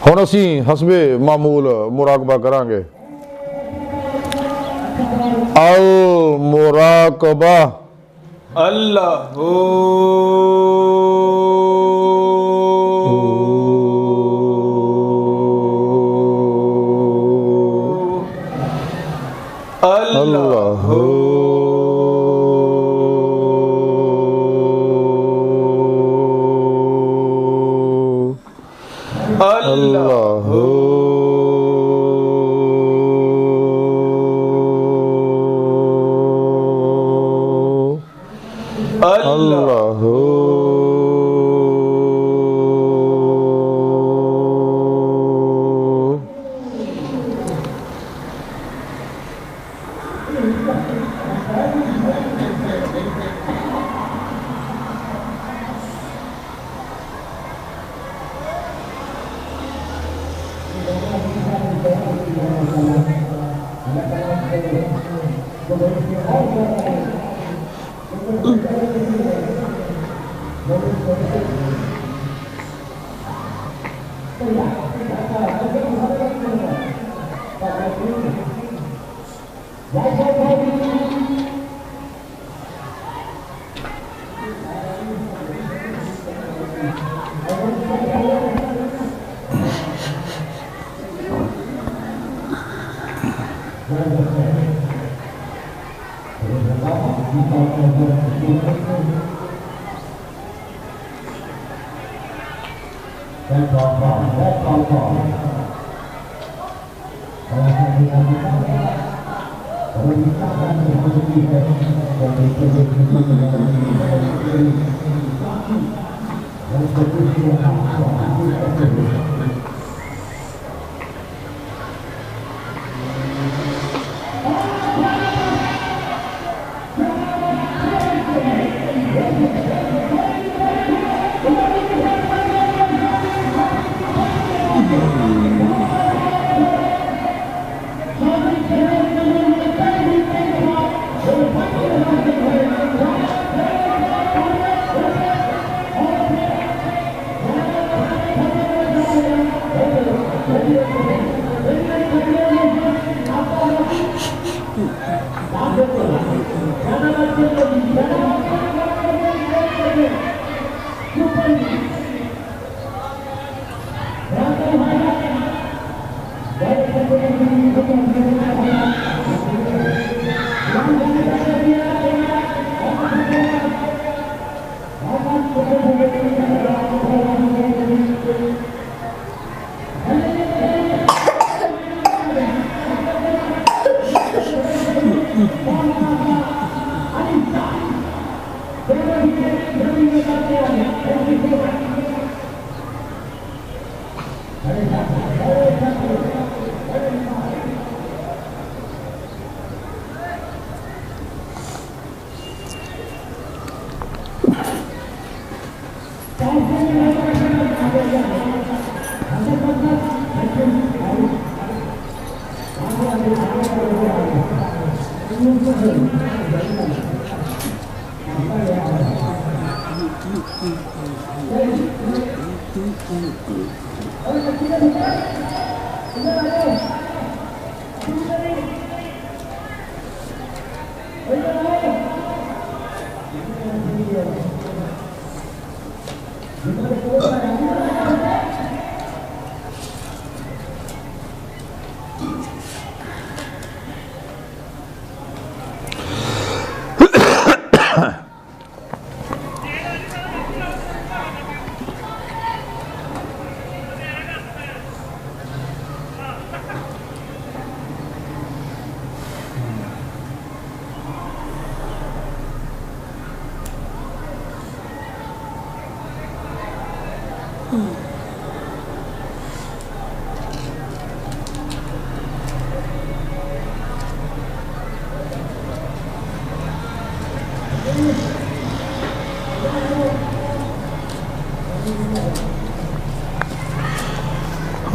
हुण असीं हसबे मामूल मुराकबा करांगे। अल मुराकबा अल्लाहू अल्लाहू अल्लाहू अल्लाहू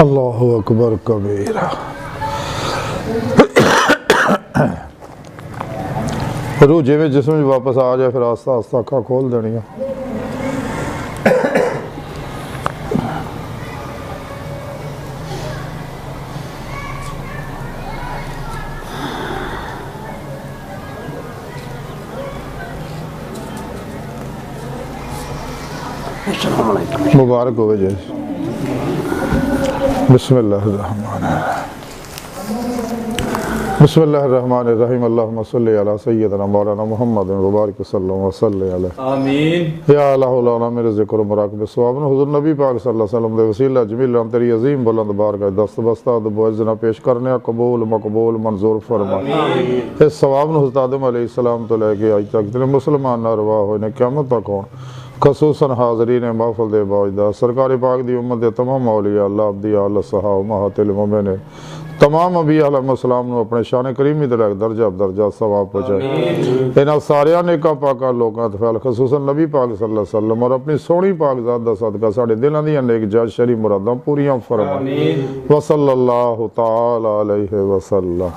अल्लाहु अकबर कबीरा। रूह जिमें जिसम वापस आ जाए फिर आस्ता आस्ता अखा खोल देनी। मुबारक हो जी। बिस्मिल्लाहिर्रहमानिर्रहीम अल्लाहुम्मा सल्लि अला सय्यिदना मौलाना मुहम्मद मुबारक सल्लल्लाहु अलैहि आमीन। या अल्लाह लना मेरे ज़िक्र मुराकब सवाब हुज़ूर नबी पाक सल्लल्लाहु अलैहि वसल्लम दे वसीला जमील तेरी अजीम बुलंद बारगाह दस्त बस्ता जना पेश करने कबूल मकबूल मंजूर फरमा। इस सवाब नूं हज़रत आदम अलैहिस्सलाम तो लेके आज तक जितने मुसलमान नारवा होए ने क़यामत तक होण खसूसन हाज़रीन महफ़िल दे बावजूद सरकार पाक दी उम्मत दे तमाम औलिया अल्लाह अब्दी आल सहाब महातिल मोमिन तमाम अंबिया अलैहिस्सलाम नूं अपने शान करीमी दे दर्जा दर्जा सवाब पहुंचाए। इन्हां सारिया नेका पाका लोकां ते फैल खसूसन नबी पाक सल्लल्लाहु अलैहि वसल्लम और अपनी सोहनी पाक ज़ात दा सदका साडे दिलां दी नेक जायज़ शरी मुरादां पूरियां फरमा। व सल्लल्लाहु तआला अलैहि वसल्लम।